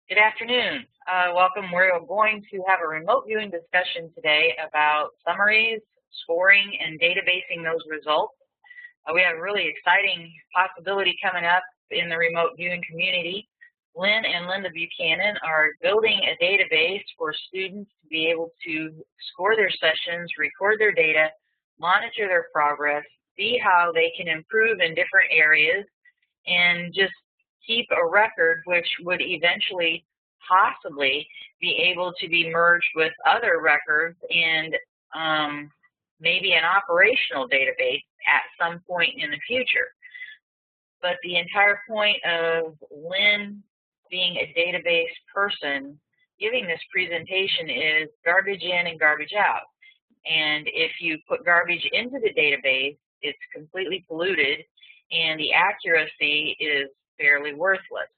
Good afternoon. Welcome. We're going to have a remote viewing discussion today about summaries, scoring, and databasing those results. We have a really exciting possibility coming up in the remote viewing community. Lynn and Linda Buchanan are building a database for students to be able to score their sessions, record their data, monitor their progress, see how they can improve in different areas, and just keep a record which would eventually possibly be able to be merged with other records and maybe an operational database at some point in the future. But the entire point of Lynn being a database person giving this presentation is garbage in and garbage out. And if you put garbage into the database, it's completely polluted and the accuracy is fairly worthless.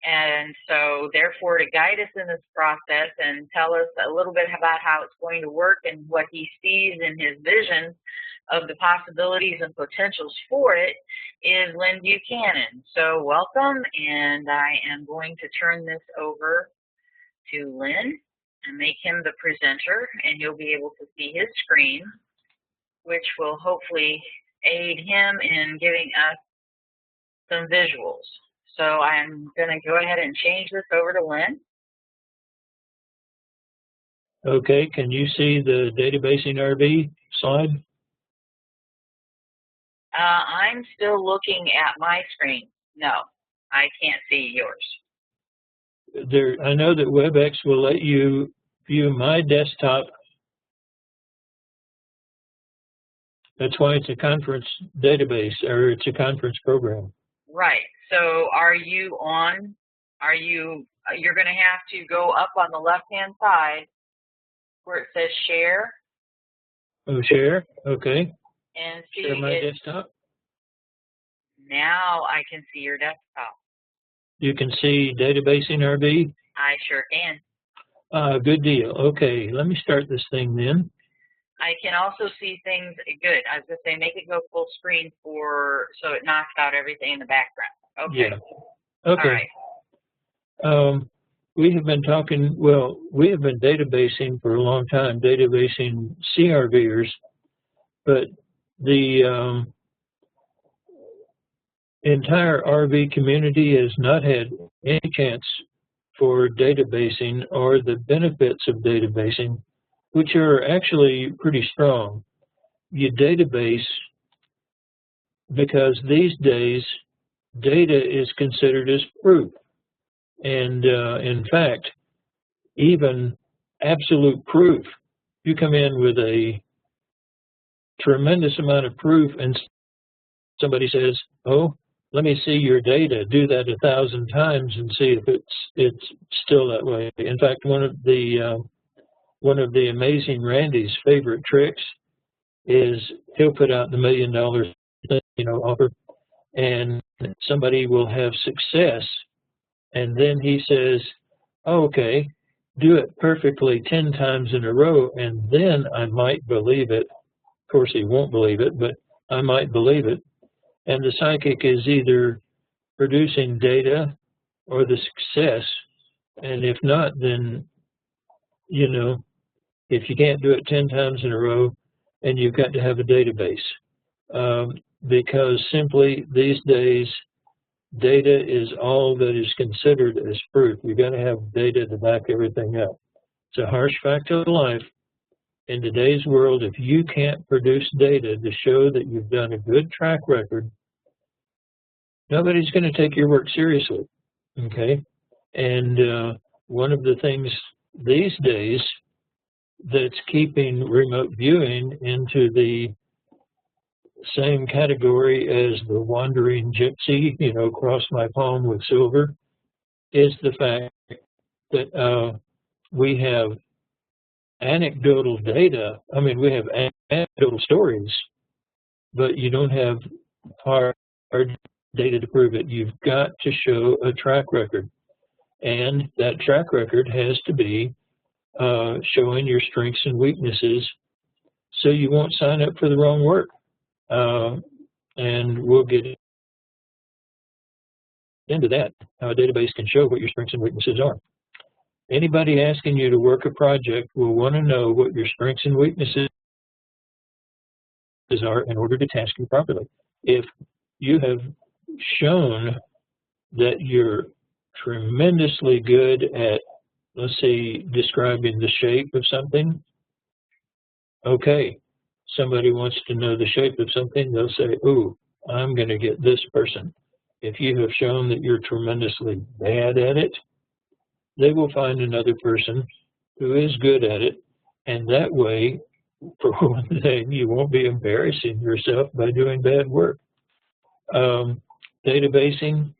And so therefore, to guide us in this process and tell us a little bit about how it's going to work and what he sees in his vision of the possibilities and potentials for it is Lynn Buchanan. So welcome, and I am going to turn this over to Lynn and make him the presenter, and you'll be able to see his screen, which will hopefully aid him in giving us some visuals. So I'm going to go ahead and change this over to Lynn. Okay, can you see the databasing RV slide? I'm still looking at my screen. No, I can't see yours. I know that WebEx will let you view my desktop. That's why it's a conference database, or it's a conference program. Right. So you're going to have to go up on the left-hand side where it says share. Oh, share? Okay. And see share my desktop. Now I can see your desktop. You can see databasing RV? I sure can. Good deal. Okay, let me start this thing then. I can also see things good. I was going to say make it go full screen so it knocks out everything in the background. Okay. Yeah. Okay. All right. We have been we have been databasing for a long time, databasing CRVers, but the entire RV community has not had any chance for databasing or the benefits of databasing, which are actually pretty strong. You database because these days data is considered as proof. And in fact, even absolute proof, you come in with a tremendous amount of proof and somebody says, oh, let me see your data. Do that 1,000 times and see if it's still that way. In fact, one of the amazing Randy's favorite tricks is he'll put out the $1 million offer, and somebody will have success, and then he says, oh, okay, do it perfectly 10 times in a row, and then I might believe it. Of course, he won't believe it, but I might believe it. And the psychic is either producing data or the success. And if not, then, if you can't do it 10 times in a row, and you've got to have a database. Because simply these days, data is all that is considered as proof. You've got to have data to back everything up. It's a harsh fact of life. In today's world, if you can't produce data to show that you've done a good track record, nobody's going to take your work seriously, okay? And one of the things these days that's keeping remote viewing into the same category as the wandering gypsy, cross my palm with silver, is the fact that we have anecdotal data. I mean, we have anecdotal stories, but you don't have hard data to prove it. You've got to show a track record, and that track record has to be showing your strengths and weaknesses so you won't sign up for the wrong work. And we'll get into that, how a database can show what your strengths and weaknesses are. Anybody asking you to work a project will want to know what your strengths and weaknesses are in order to task you properly. If you have shown that you're tremendously good at, let's say, describing the shape of something, okay, somebody wants to know the shape of something, they'll say, ooh, I'm going to get this person. If you have shown that you're tremendously bad at it, they will find another person who is good at it, and that way, for one thing, you won't be embarrassing yourself by doing bad work. Databasing.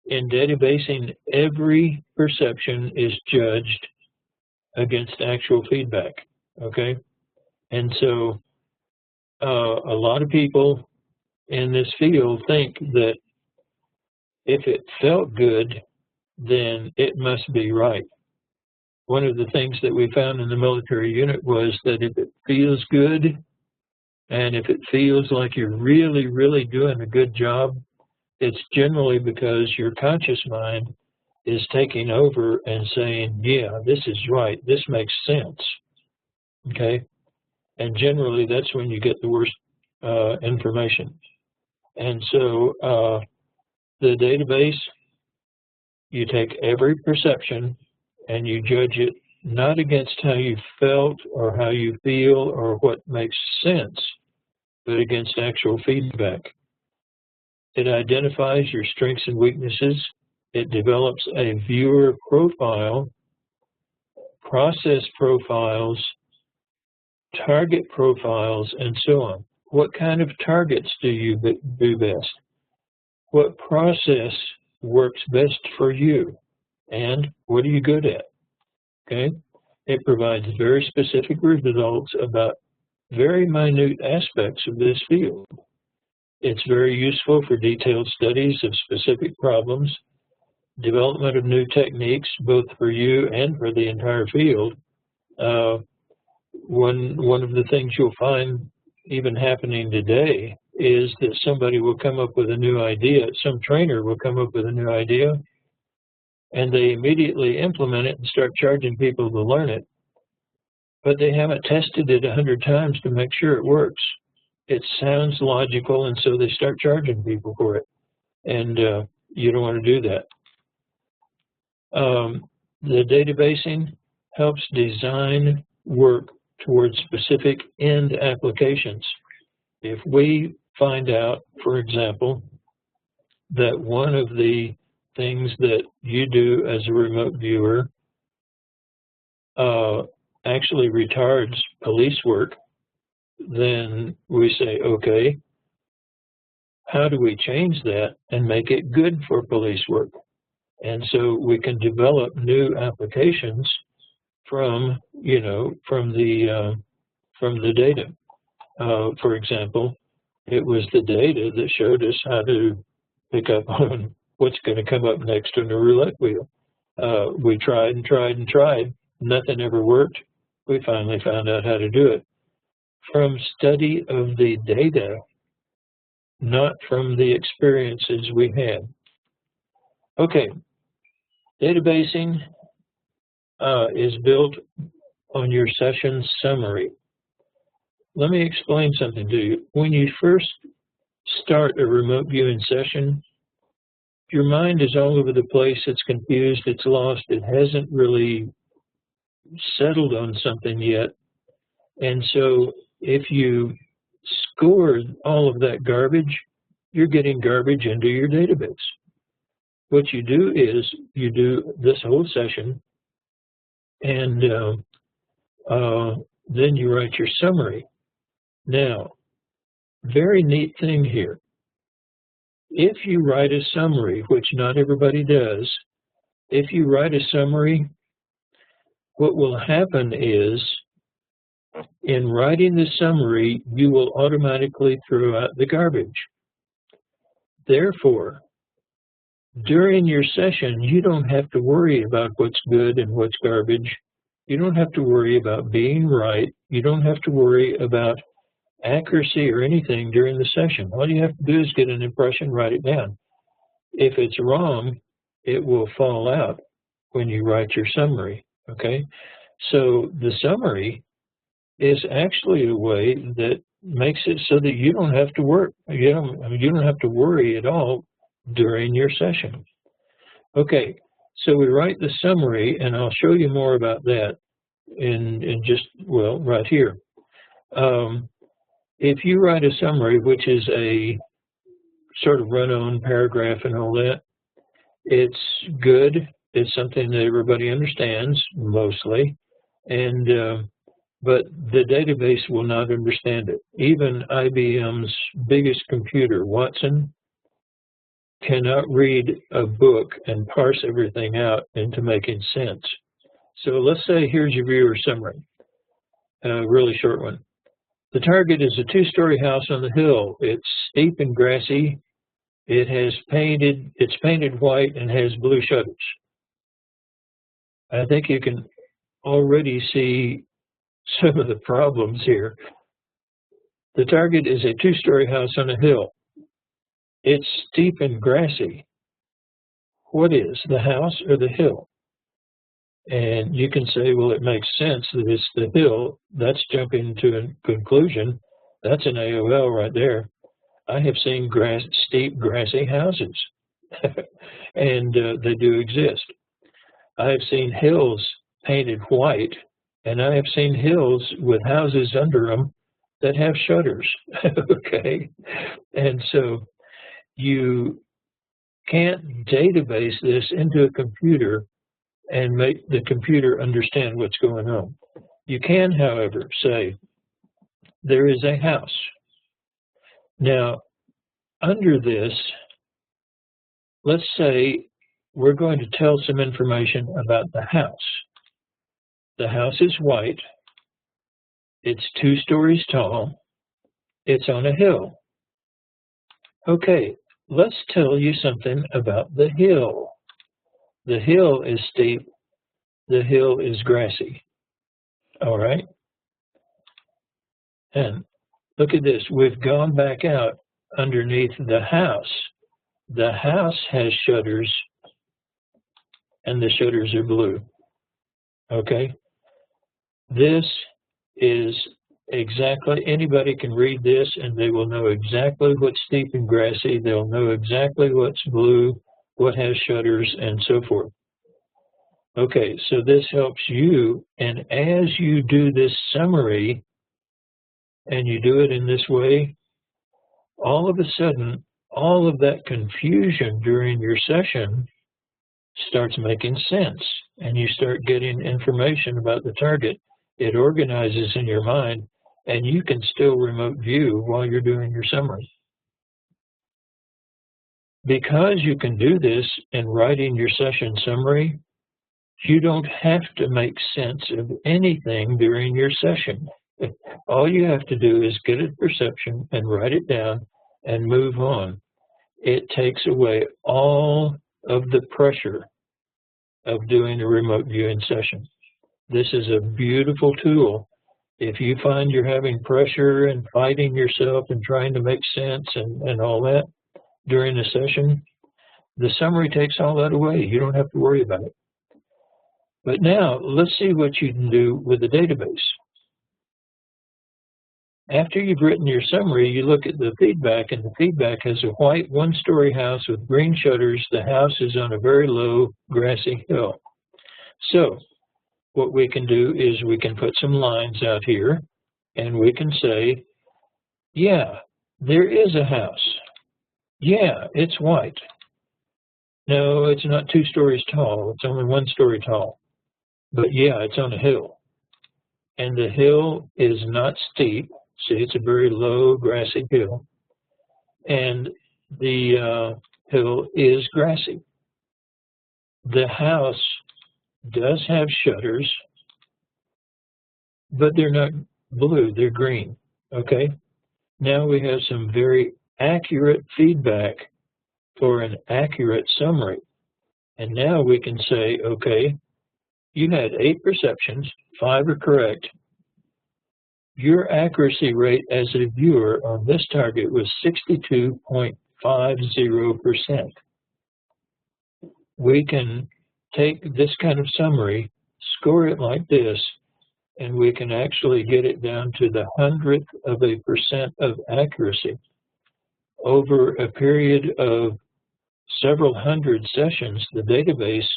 In databasing, every perception is judged against actual feedback, okay? And so a lot of people in this field think that if it felt good, then it must be right. One of the things that we found in the military unit was that if it feels good, and if it feels like you're really, really doing a good job, it's generally because your conscious mind is taking over and saying, yeah, this is right, this makes sense, okay? And generally, that's when you get the worst information. And so the database, you take every perception and you judge it not against how you felt or how you feel or what makes sense, but against actual feedback. It identifies your strengths and weaknesses. It develops a viewer profile, process profiles, target profiles, and so on. What kind of targets do you do best? What process works best for you? And what are you good at? Okay? It provides very specific results about very minute aspects of this field. It's very useful for detailed studies of specific problems, development of new techniques, both for you and for the entire field. One of the things you'll find even happening today is that somebody will come up with a new idea, some trainer will come up with a new idea, and they immediately implement it and start charging people to learn it. But they haven't tested it 100 times to make sure it works. It sounds logical, and so they start charging people for it. And you don't want to do that. The databasing helps design work towards specific end applications. If we find out, for example, that one of the things that you do as a remote viewer actually retards police work, then we say, okay, how do we change that and make it good for police work? And so we can develop new applications from the data. For example, it was the data that showed us how to pick up on what's going to come up next on the roulette wheel. We tried and tried and tried. Nothing ever worked. We finally found out how to do it. From study of the data, not from the experiences we had. Okay, databasing is built on your session summary. Let me explain something to you. When you first start a remote viewing session, your mind is all over the place, it's confused, it's lost, it hasn't really settled on something yet. And so if you score all of that garbage, you're getting garbage into your database. What you do is you do this whole session, and then you write your summary. Now, very neat thing here. If you write a summary, which not everybody does, if you write a summary, what will happen is, in writing the summary, you will automatically throw out the garbage. Therefore, during your session, you don't have to worry about what's good and what's garbage. You don't have to worry about being right. You don't have to worry about accuracy or anything during the session. All you have to do is get an impression, write it down. If it's wrong, it will fall out when you write your summary, okay? So the summary is actually a way that makes it so that you don't have to work. You don't have to worry at all during your session. Okay, so we write the summary, and I'll show you more about that in just, well, right here. If you write a summary, which is a sort of run-on paragraph and all that, it's good. It's something that everybody understands mostly, and but the database will not understand it. Even IBM's biggest computer, Watson, cannot read a book and parse everything out into making sense. So let's say here's your viewer summary, a really short one. The target is a two-story house on the hill. It's steep and grassy. It's painted white and has blue shutters. I think you can already see some of the problems here. The target is a two-story house on a hill. It's steep and grassy. What is, the house or the hill? And you can say, well, it makes sense that it's the hill. That's jumping to a conclusion. That's an AOL right there. I have seen steep, grassy houses, and they do exist. I have seen hills painted white, and I have seen hills with houses under them that have shutters, okay? And so you can't database this into a computer and make the computer understand what's going on. You can, however, say, there is a house. Now, under this, let's say we're going to tell some information about the house. The house is white. It's 2 stories tall. It's on a hill. Okay, let's tell you something about the hill. The hill is steep. The hill is grassy. All right? And look at this. We've gone back out underneath the house. The house has shutters, and the shutters are blue. Okay? This is exactly, anybody can read this and they will know exactly what's steep and grassy. They'll know exactly what's blue, what has shutters, and so forth. Okay, so this helps you, and as you do this summary, and you do it in this way, all of a sudden, all of that confusion during your session starts making sense, and you start getting information about the target. It organizes in your mind, and you can still remote view while you're doing your summary. Because you can do this in writing your session summary, you don't have to make sense of anything during your session. All you have to do is get a perception and write it down and move on. It takes away all of the pressure of doing a remote viewing session. This is a beautiful tool. If you find you're having pressure and fighting yourself and trying to make sense and all that during the session, the summary takes all that away. You don't have to worry about it. But now, let's see what you can do with the database. After you've written your summary, you look at the feedback, and the feedback has a white 1-story house with green shutters. The house is on a very low, grassy hill. So what we can do is we can put some lines out here, and we can say, yeah, there is a house. Yeah, it's white. No, it's not 2 stories tall. It's only 1 story tall. But yeah, it's on a hill. And the hill is not steep. See, it's a very low, grassy hill. And the hill is grassy. The house does have shutters, but they're not blue, they're green. Okay? Now we have some very accurate feedback for an accurate summary. And now we can say, okay, you had 8 perceptions, 5 are correct. Your accuracy rate as a viewer on this target was 62.50%. we can take this kind of summary, score it like this, and we can actually get it down to the 100% of accuracy over a period of several hundred sessions. The database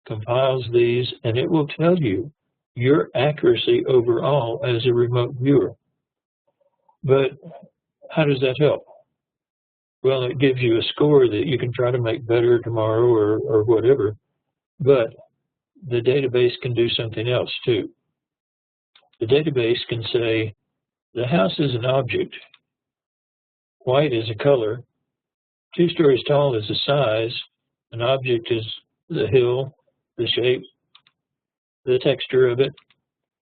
compiles these, and it will tell you your accuracy overall as a remote viewer. But how does that help? Well, it gives you a score that you can try to make better tomorrow or whatever, but the database can do something else too. The database can say, the house is an object, white is a color, 2 stories tall is a size, an object is the hill, the shape, the texture of it.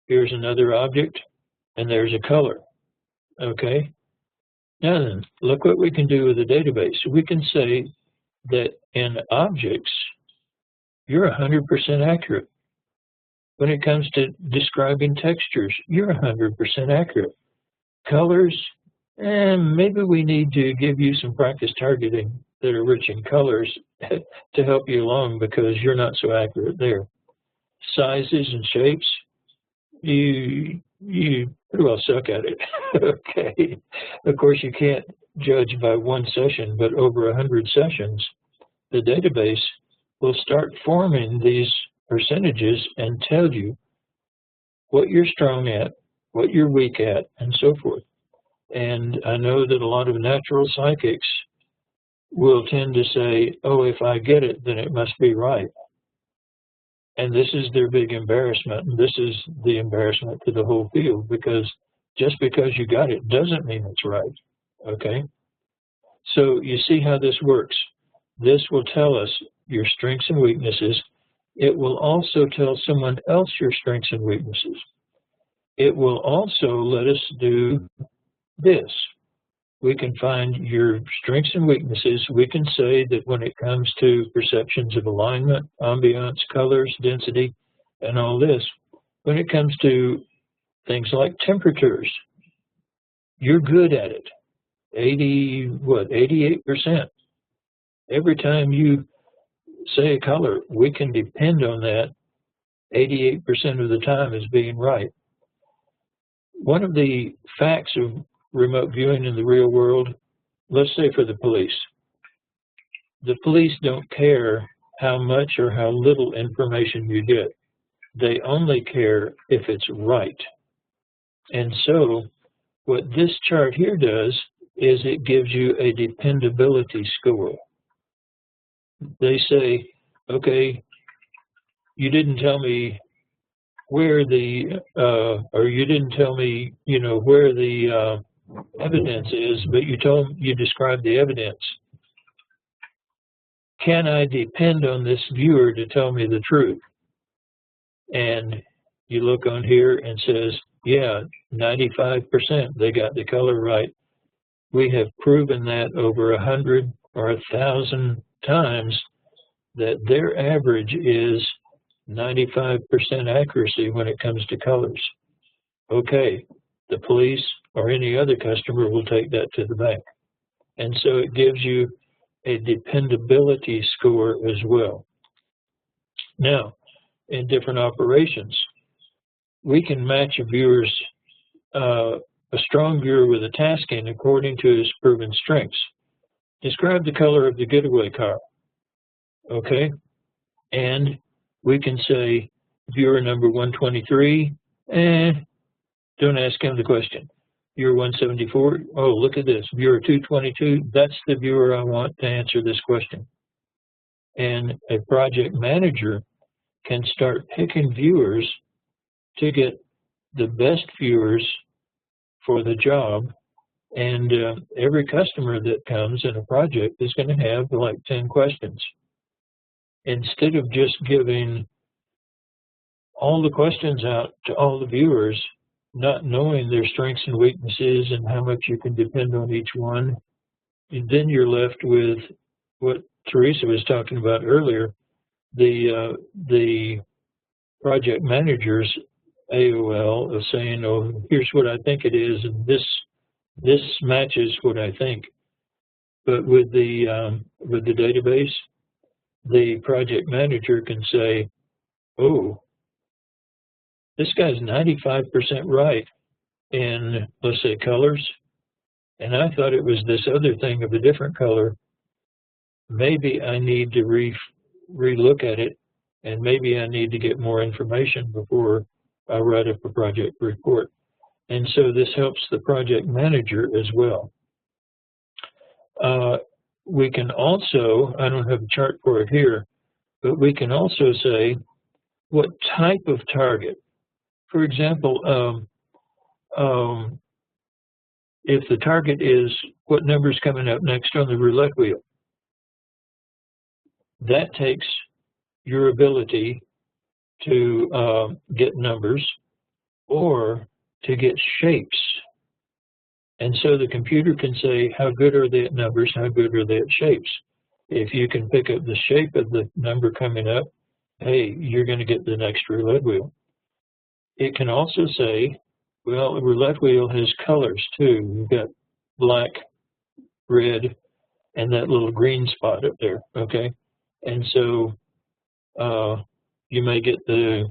Here's another object, and there's a color. Okay? Now then, look what we can do with the database. We can say that in objects, you're 100% accurate. When it comes to describing textures, you're 100% accurate. Colors, maybe we need to give you some practice targeting that are rich in colors to help you along because you're not so accurate there. Sizes and shapes, you pretty well suck at it. Okay. Of course, you can't judge by one session, but over 100 sessions, the database will start forming these percentages and tell you what you're strong at, what you're weak at, and so forth. And I know that a lot of natural psychics will tend to say, oh, if I get it, then it must be right. And this is their big embarrassment. And this is the embarrassment to the whole field, because just because you got it doesn't mean it's right. Okay? So you see how this works. This will tell us your strengths and weaknesses. It will also tell someone else your strengths and weaknesses. It will also let us do this. We can find your strengths and weaknesses. We can say that when it comes to perceptions of alignment, ambiance, colors, density, and all this, when it comes to things like temperatures, you're good at it. 88%. Every time you say a color, we can depend on that 88% of the time as being right. One of the facts of remote viewing in the real world, let's say for the police don't care how much or how little information you get. They only care if it's right. And so what this chart here does is it gives you a dependability score. They say, okay, you didn't tell me where the, or you didn't tell me, where the evidence is, but you described the evidence. Can I depend on this viewer to tell me the truth? And you look on here and says, yeah, 95%, they got the color right. We have proven that over 100 or 1,000 times that their average is 95% accuracy when it comes to colors. Okay, the police or any other customer will take that to the bank. And so it gives you a dependability score as well. Now, in different operations, we can match a viewer's, a strong viewer with a tasking according to his proven strengths. Describe the color of the getaway car. Okay? And we can say, viewer number 123, don't ask him the question. Viewer 174, oh, look at this. Viewer 222, that's the viewer I want to answer this question. And a project manager can start picking viewers to get the best viewers for the job. And every customer that comes in a project is going to have like 10 questions. Instead of just giving all the questions out to all the viewers, not knowing their strengths and weaknesses and how much you can depend on each one, and then you're left with what Teresa was talking about earlier, the project manager's AOL of saying, oh, here's what I think it is, and this matches what I think. But with the database, the project manager can say, oh, this guy's 95% right in, let's say, colors, and I thought it was this other thing of a different color. Maybe I need to re-look at it, and maybe I need to get more information before I write up a project report. And so this helps the project manager as well. We can also, I don't have a chart for it here, but we can also say what type of target. For example, if the target is what number's coming up next on the roulette wheel, that takes your ability to get numbers or to get shapes. And so the computer can say, how good are they at numbers? How good are they at shapes? If you can pick up the shape of the number coming up, hey, you're going to get the next roulette wheel. It can also say, well, a roulette wheel has colors too. You've got black, red, and that little green spot up there, okay? And so you may get the,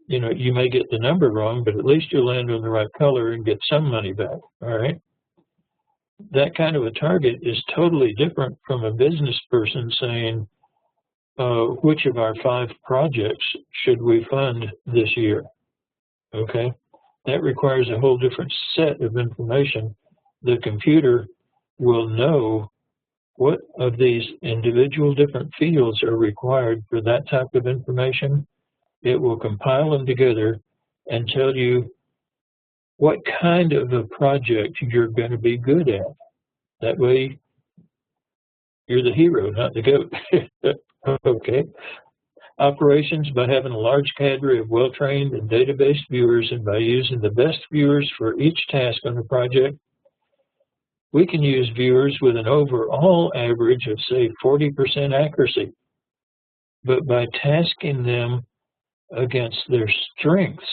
you may get the number wrong, but at least you'll land on the right color and get some money back, all right? That kind of a target is totally different from a business person saying, which of our 5 projects should we fund this year, okay? That requires a whole different set of information. The computer will know what of these individual different fields are required for that type of information. It will compile them together and tell you what kind of a project you're going to be good at. That way, you're the hero, not the goat. Okay. Operations, by having a large cadre of well-trained and database viewers and by using the best viewers for each task on the project, we can use viewers with an overall average of, say, 40% accuracy. But by tasking them against their strengths,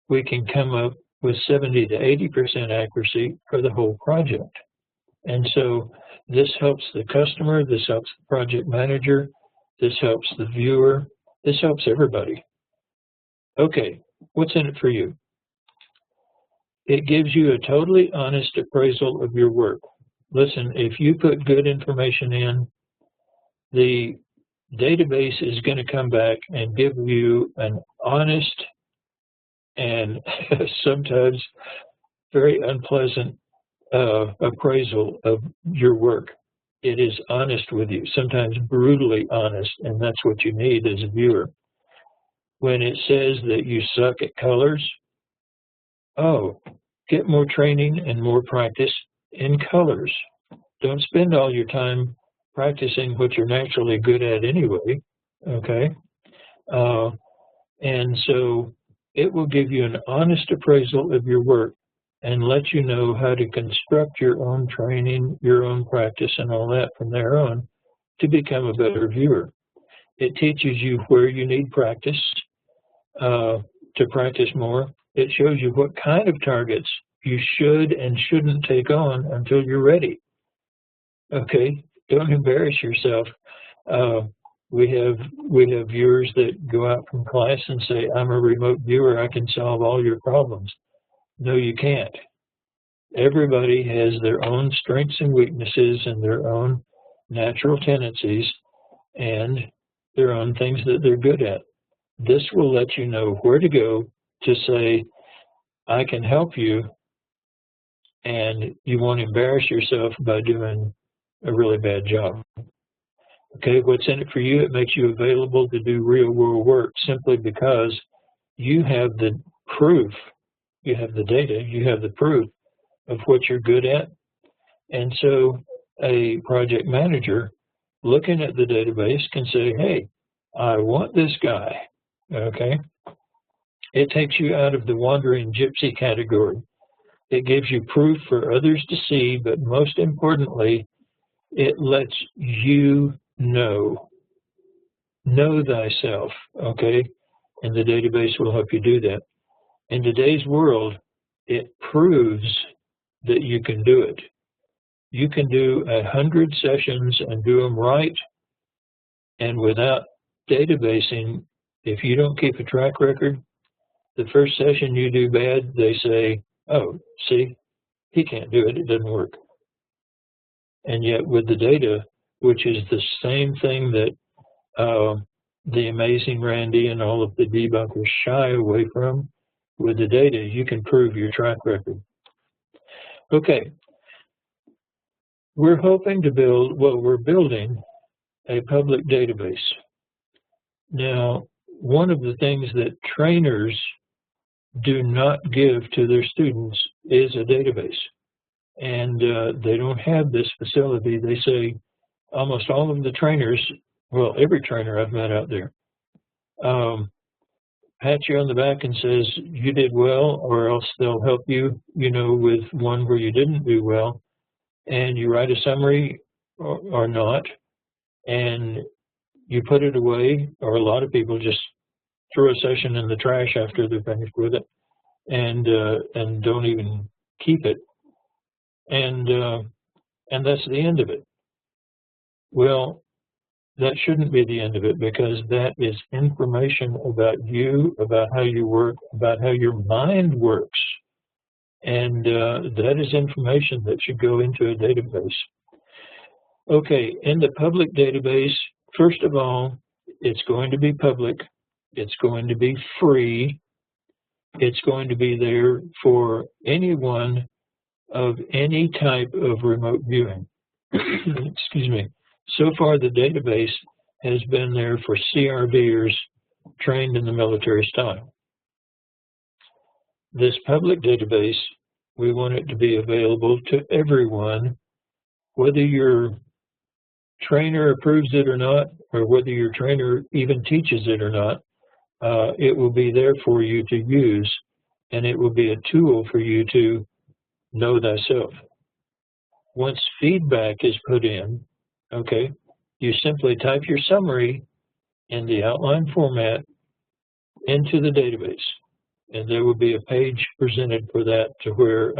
we can come up with 70 to 80% accuracy for the whole project. And so this helps the customer, this helps the project manager, this helps the viewer, this helps everybody. Okay, what's in it for you? It gives you a totally honest appraisal of your work. Listen, if you put good information in, the database is going to come back and give you an honest and sometimes very unpleasant appraisal of your work. It is honest with you, sometimes brutally honest, and that's what you need as a viewer. When it says that you suck at colors, oh, get more training and more practice in colors. Don't spend all your time practicing what you're naturally good at anyway, okay? And so it will give you an honest appraisal of your work and let you know how to construct your own training, your own practice, and all that from there on to become a better viewer. It teaches you where you need practice to practice more. It shows you what kind of targets you should and shouldn't take on until you're ready. Okay, don't embarrass yourself. We have viewers that go out from class and say, I'm a remote viewer, I can solve all your problems. No, you can't. Everybody has their own strengths and weaknesses and their own natural tendencies and their own things that they're good at. This will let you know where to go to say, I can help you, and you won't embarrass yourself by doing a really bad job. Okay, what's in it for you? It makes you available to do real world work simply because you have the proof, you have the data, you have the proof of what you're good at. And so a project manager looking at the database can say, hey, I want this guy, okay? It takes you out of the wandering gypsy category. It gives you proof for others to see, but most importantly, it lets you know thyself, okay? And the database will help you do that. In today's world, it proves that you can do it. You can do 100 sessions and do them right, And without databasing, if you don't keep a track record, the first session you do bad, they say, oh, see, he can't do it, it doesn't work. And yet with the data, which is the same thing that the amazing Randy and all of the debunkers shy away from, with the data, you can prove your track record. Okay, we're hoping to build, well, we're building a public database. Now, one of the things that trainers do not give to their students is a database. And they don't have this facility. They say almost all of the trainers, well, every trainer I've met out there, pats you on the back and says you did well, or else they'll help you, you know, with one where you didn't do well, and you write a summary or not, and you put it away, or a lot of people just throw a session in the trash after they're finished with it, and don't even keep it, and that's the end of it. Well, that shouldn't be the end of it, because that is information about you, about how you work, about how your mind works. And that is information that should go into a database. Okay, in the public database, first of all, it's going to be public. It's going to be free. It's going to be there for anyone of any type of remote viewing. Excuse me. So far, the database has been there for CRVers trained in the military style. This public database, we want it to be available to everyone, whether your trainer approves it or not, or whether your trainer even teaches it or not. It will be there for you to use, and it will be a tool for you to know thyself. Once feedback is put in, okay, you simply type your summary in the outline format into the database, and there will be a page presented for that to where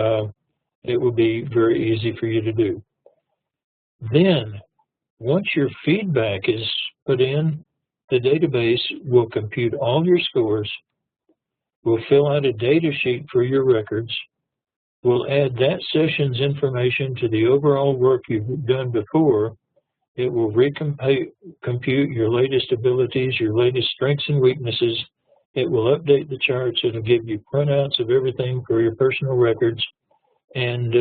it will be very easy for you to do. Then, once your feedback is put in, the database will compute all your scores, will fill out a data sheet for your records, will add that session's information to the overall work you've done before. It will compute your latest abilities, your latest strengths and weaknesses. It will update the charts. It'll give you printouts of everything for your personal records. And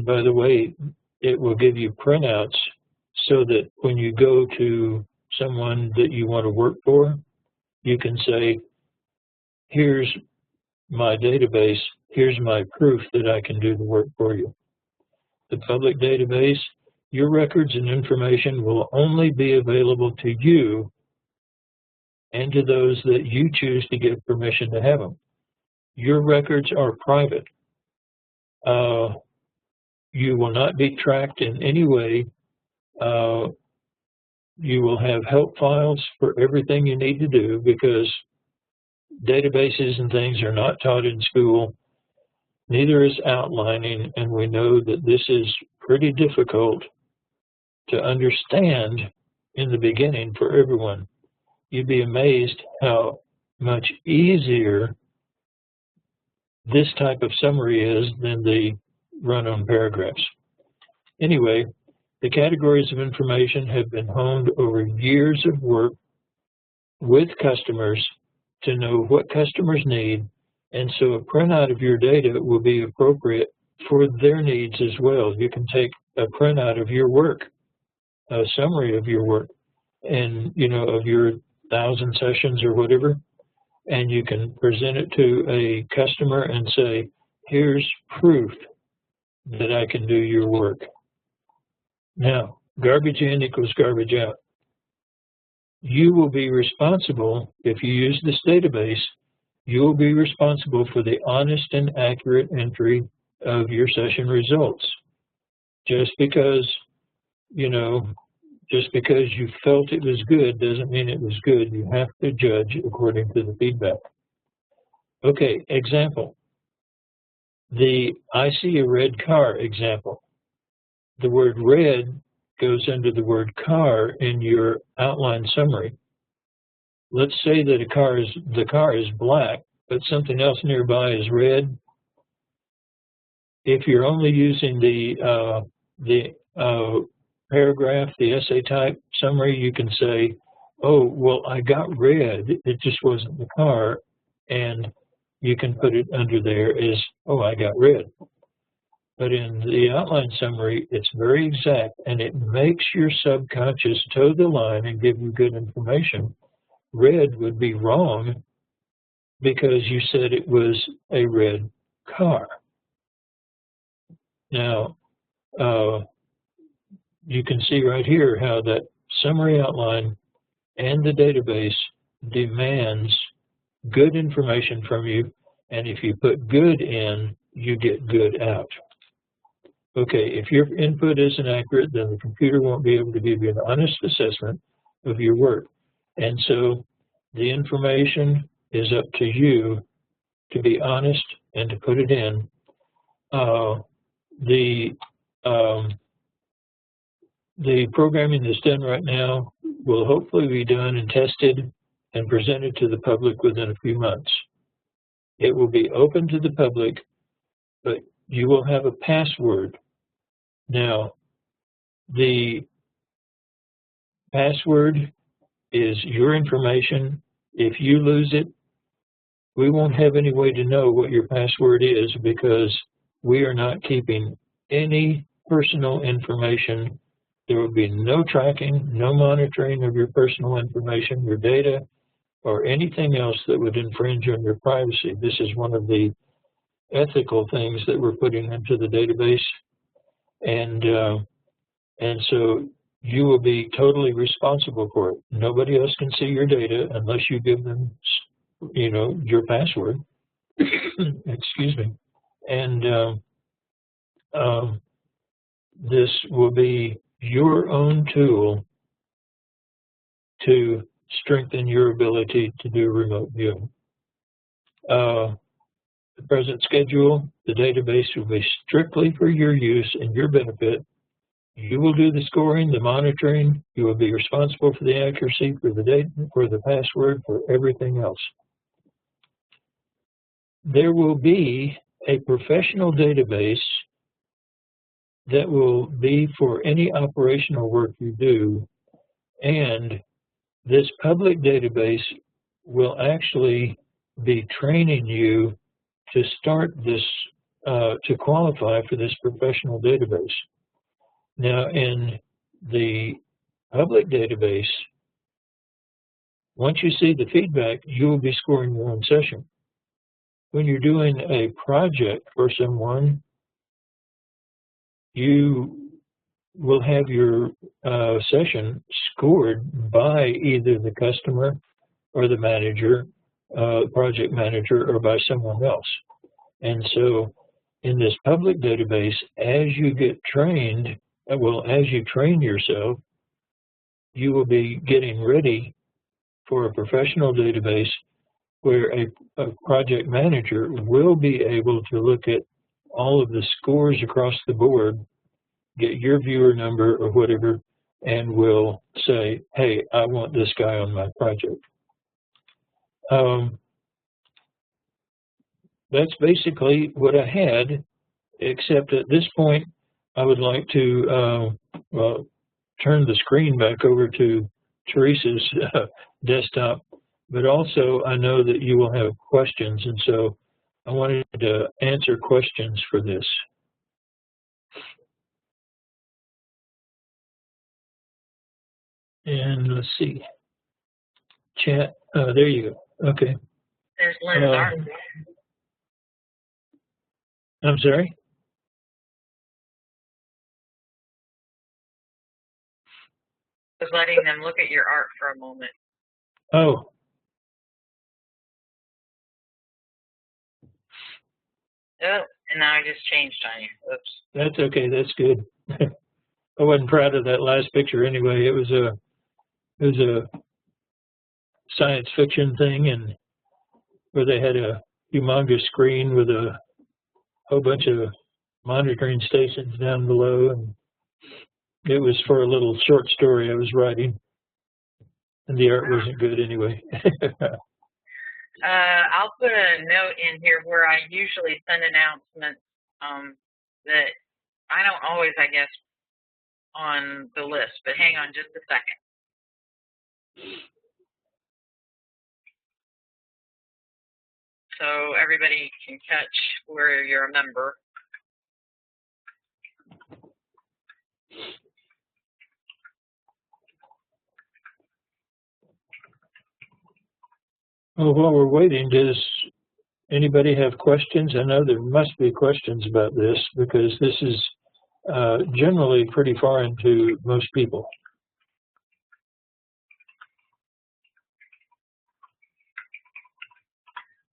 by the way, it will give you printouts so that when you go to someone that you want to work for, you can say, here's my database, here's my proof that I can do the work for you. The public database, your records and information will only be available to you and to those that you choose to give permission to have them. Your records are private. You will not be tracked in any way. You will have help files for everything you need to do, because databases and things are not taught in school. Neither is outlining, and we know that this is pretty difficult to understand in the beginning for everyone. You'd be amazed how much easier this type of summary is than the run-on paragraphs. Anyway, the categories of information have been honed over years of work with customers to know what customers need, and so a printout of your data will be appropriate for their needs as well. You can take a printout of your work, a summary of your work, and of your 1,000 sessions or whatever, and you can present it to a customer and say, here's proof that I can do your work. Now, garbage in equals garbage out. You will be responsible, if you use this database, you will be responsible for the honest and accurate entry of your session results. Just because, just because you felt it was good doesn't mean it was good. You have to judge according to the feedback. Okay, example. The I see a red car example. The word red goes under the word car in your outline summary. Let's say that the car is black, but something else nearby is red. If you're only using the paragraph, the essay type summary, you can say, oh, well, I got red, it just wasn't the car, and you can put it under there as, oh, I got red. But in the outline summary, it's very exact, and it makes your subconscious toe the line and give you good information. Red would be wrong because you said it was a red car. Now, you can see right here how that summary outline and the database demands good information from you, and if you put good in, you get good out. Okay, if your input isn't accurate, then the computer won't be able to give you an honest assessment of your work. And so the information is up to you to be honest and to put it in. The programming that's done right now will hopefully be done and tested and presented to the public within a few months. It will be open to the public, but you will have a password. Now, the password is your information. If you lose it, we won't have any way to know what your password is because we are not keeping any personal information. There will be no tracking, no monitoring of your personal information, your data, or anything else that would infringe on your privacy. This is one of the ethical things that we're putting into the database. And so you will be totally responsible for it. Nobody else can see your data unless you give them, you know, your password. Excuse me. And this will be your own tool to strengthen your ability to do remote viewing. The present schedule, the database will be strictly for your use and your benefit. You will do the scoring, the monitoring. You will be responsible for the accuracy, for the data, for the password, for everything else. There will be a professional database that will be for any operational work you do, and this public database will actually be training you to start this, to qualify for this professional database. Now, in the public database, once you see the feedback, you will be scoring your own session. When you're doing a project for someone, you will have your session scored by either the customer or the manager, project manager, or by someone else. And so in this public database, as you get trained, as you train yourself, you will be getting ready for a professional database where a project manager will be able to look at all of the scores across the board, get your viewer number or whatever, and will say, hey, I want this guy on my project. That's basically what I had, except at this point, I would like to turn the screen back over to Teresa's desktop, but also I know that you will have questions, and so I wanted to answer questions for this. And let's see, chat, there you go, okay. There's Lynn's art. I'm sorry? Just letting them look at your art for a moment. Oh. Oh, and now I just changed on you. Oops. That's okay, that's good. I wasn't proud of that last picture anyway. It was a science fiction thing, and where they had a humongous screen with a whole bunch of monitoring stations down below, and It was for a little short story I was writing, and the art wasn't good anyway. I'll put a note in here where I usually send announcements that I don't always, I guess, on the list, but hang on just a second. So everybody can catch where you're a member. Well, while we're waiting, does anybody have questions? I know there must be questions about this because this is generally pretty foreign to most people.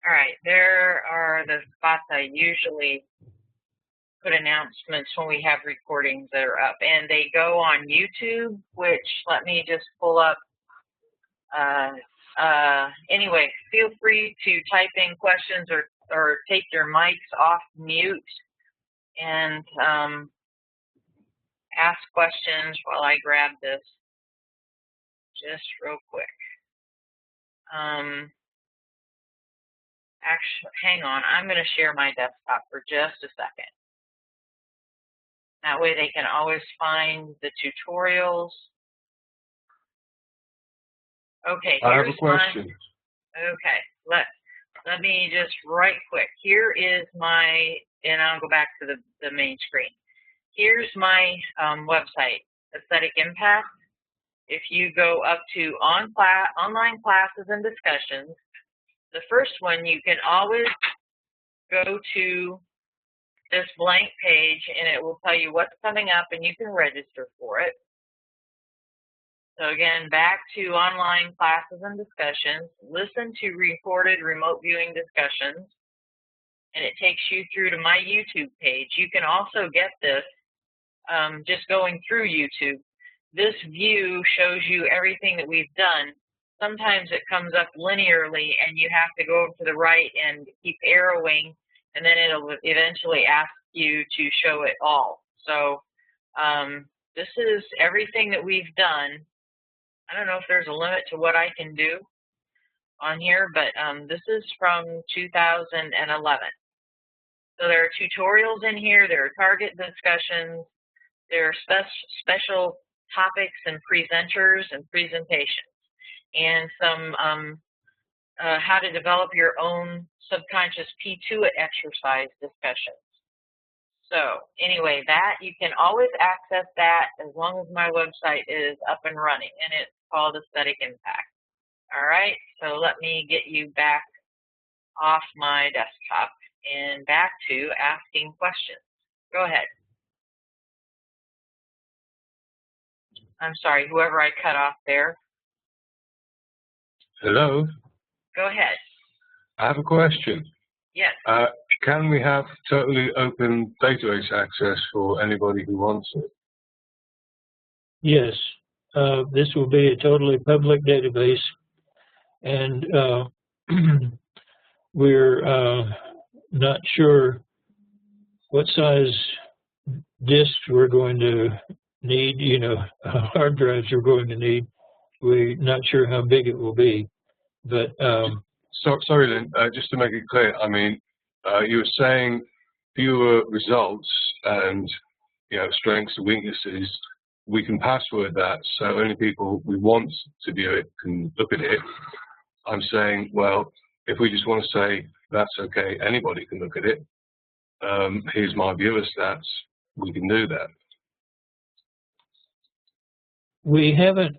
All right, there are the spots I usually put announcements when we have recordings that are up, and they go on YouTube, which let me just pull up. Anyway, feel free to type in questions or take your mics off mute and ask questions while I grab this just real quick. Actually, hang on, I'm going to share my desktop for just a second. That way they can always find the tutorials. Okay, I have a question. Okay, let me just right quick. Here is my, and I'll go back to the main screen. Here's my website, Aesthetic Impact. If you go up to online classes and discussions, the first one, you can always go to this blank page and it will tell you what's coming up and you can register for it. So again, back to online classes and discussions, listen to recorded remote viewing discussions, and it takes you through to my YouTube page. You can also get this just going through YouTube. This view shows you everything that we've done. Sometimes it comes up linearly and you have to go over to the right and keep arrowing, and then it'll eventually ask you to show it all. So this is everything that we've done. I don't know if there's a limit to what I can do on here, but this is from 2011. So there are tutorials in here, there are target discussions, there are special topics and presenters and presentations, and some how to develop your own subconscious P2 exercise discussions. So anyway, that you can always access that as long as my website is up and running, and it's called Aesthetic Impact. All right, so let me get you back off my desktop and back to asking questions. Go ahead. I'm sorry, whoever I cut off there. Hello? Go ahead. I have a question. Yes. Can we have totally open database access for anybody who wants it? Yes, this will be a totally public database, and we're not sure what size disks we're going to need, hard drives we're going to need. We're not sure how big it will be, but... Sorry, Lynn, just to make it clear, I mean, you were saying fewer results and, strengths and weaknesses. We can password that, so only people we want to view it can look at it. I'm saying, well, if we just want to say, that's okay, anybody can look at it, here's my viewer stats, we can do that. We haven't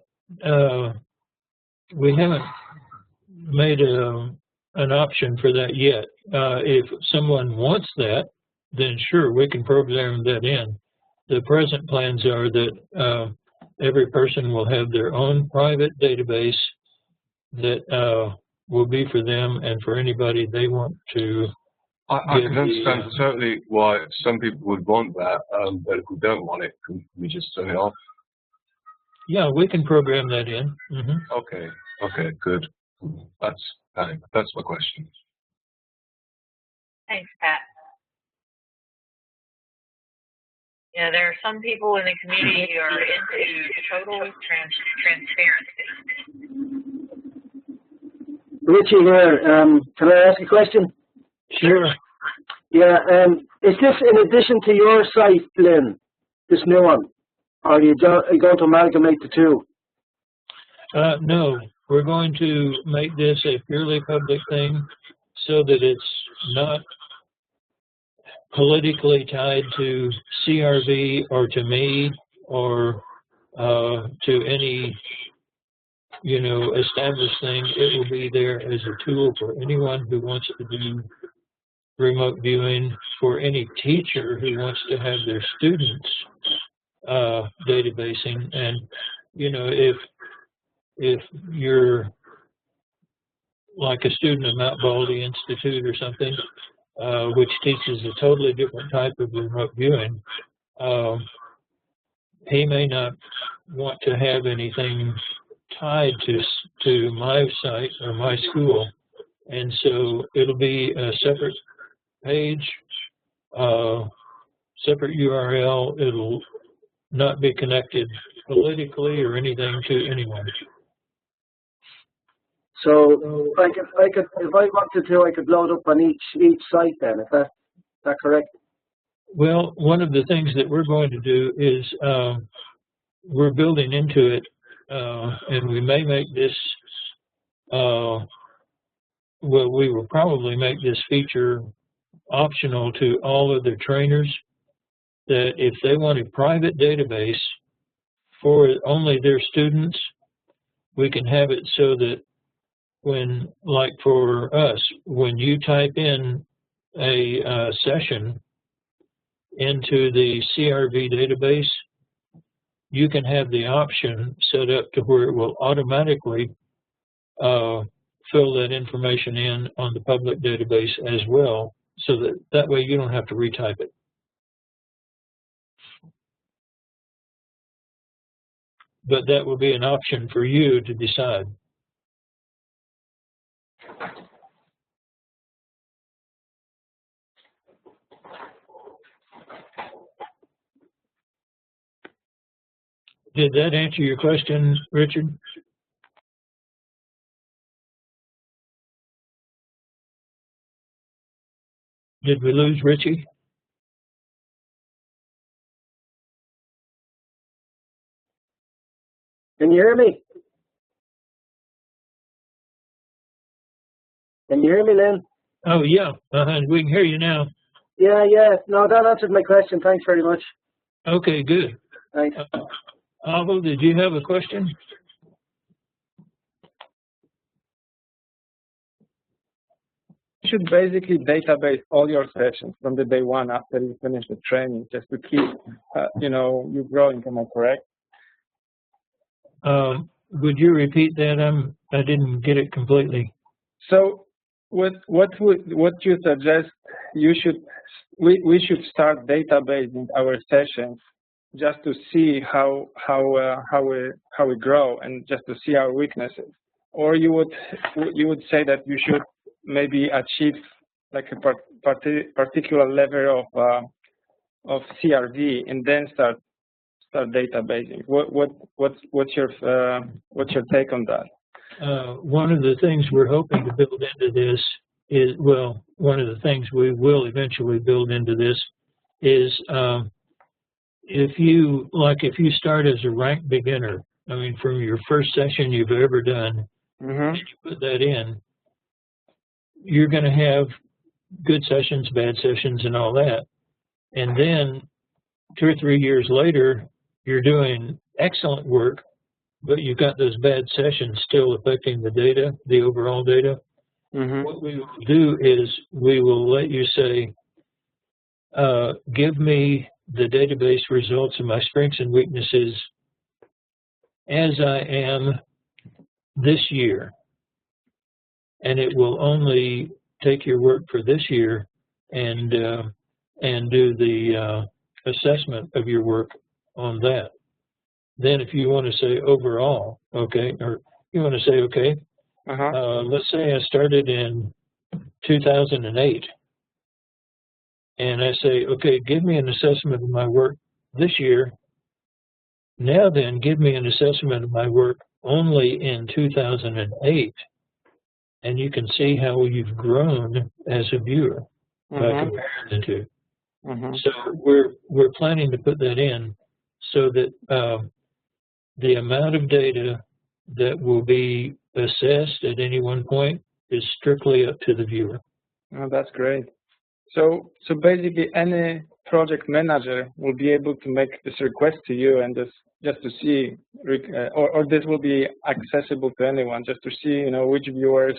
made an option for that yet. If someone wants that, then sure, we can program that in. The present plans are that every person will have their own private database that will be for them and for anybody they want to. I can understand totally why some people would want that, but if we don't want it, can we just turn it off? Yeah, we can program that in. Mm-hmm. Okay, good. That's my question. Thanks, Pat. Yeah, there are some people in the community who are into total transparency. Richie here. Can I ask a question? Sure. Yeah. Is this in addition to your site, Lynn, this new one? Or are you going to amalgamate the two? No, we're going to make this a purely public thing so that it's not politically tied to CRV or to me or to any, established thing. It will be there as a tool for anyone who wants to do remote viewing, for any teacher who wants to have their students databasing. And, if you're like a student of Mount Baldy Institute or something, which teaches a totally different type of remote viewing, he may not want to have anything tied to my site or my school. And so it'll be a separate page, separate URL. It'll not be connected politically or anything to anyone. So I could, if I wanted to, I could load up on each site then. Is that correct? Well, one of the things that we're going to do is we're building into it, and we may make this. Well, we will probably make this feature optional to all of the trainers. That if they want a private database for only their students, we can have it so that when, like for us, when you type in a session into the CRV database, you can have the option set up to where it will automatically fill that information in on the public database as well, so that way you don't have to retype it. But that will be an option for you to decide. Did that answer your question, Richard? Did we lose Richie? Can you hear me? Can you hear me, Lynn? Oh, yeah. We can hear you now. Yeah. No, that answered my question. Thanks very much. Okay, good. Thanks. Avo, did you have a question? You should basically database all your sessions from the day one after you finish the training, just to keep, you growing. Am I correct? Would you repeat that? I didn't get it completely. So, what you suggest? We should start databasing our sessions just to see how we grow and just to see our weaknesses. Or you would say that you should maybe achieve like a particular level of CRV and then start databasing. What's your take on that? One of the things we're hoping to build into this is, well, one of the things we will eventually build into this is if you start as a ranked beginner, I mean, from your first session you've ever done, and you put that in, you're going to have good sessions, bad sessions, and all that. And then 2 or 3 years later, you're doing excellent work, but you've got those bad sessions still affecting the data, the overall data. What we will do is we will let you say, give me the database results of my strengths and weaknesses as I am this year. And it will only take your work for this year and do the assessment of your work on that. Then if you want to say overall, okay, or you want to say, okay, let's say I started in 2008, and I say, okay, give me an assessment of my work this year. Now then, give me an assessment of my work only in 2008, and you can see how you've grown as a viewer by comparing the two. So we're planning to put that in so that the amount of data that will be assessed at any one point is strictly up to the viewer. Oh, that's great. So basically, any project manager will be able to make this request to you and just to see, or this will be accessible to anyone, just to see, you know, which viewers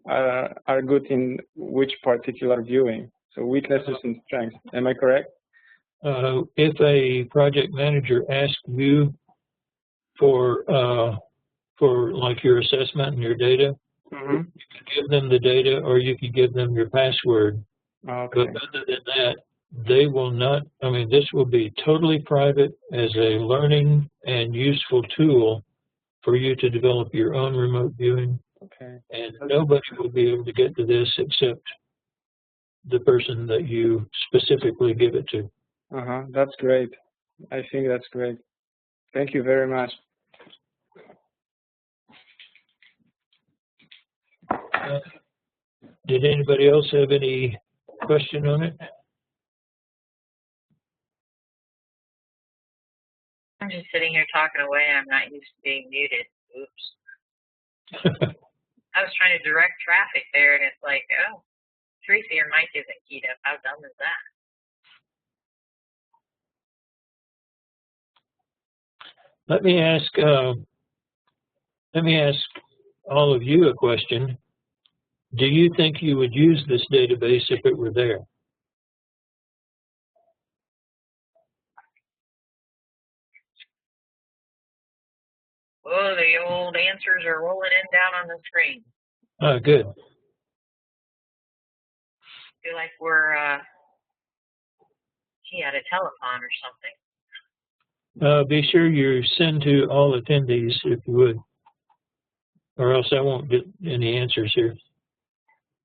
are good in which particular viewing. So weaknesses and strengths. Am I correct? If a project manager asks you for like your assessment and your data, you could give them the data, or you could give them your password. Okay. But other than that, they will not. I mean, this will be totally private as a learning and useful tool for you to develop your own remote viewing. Okay. And nobody will be able to get to this except the person that you specifically give it to. That's great. I think that's great. Thank you very much. Did anybody else have any question on it? I'm just sitting here talking away. I'm not used to being muted. Oops. I was trying to direct traffic there, and it's like, oh, Teresa, your mic isn't keyed up. How dumb is that? Let me ask all of you a question. Do you think you would use this database if it were there? Oh, the old answers are rolling in down on the screen. Oh, good. Feel like we're at a telethon or something. Be sure you send to all attendees if you would, or else I won't get any answers here.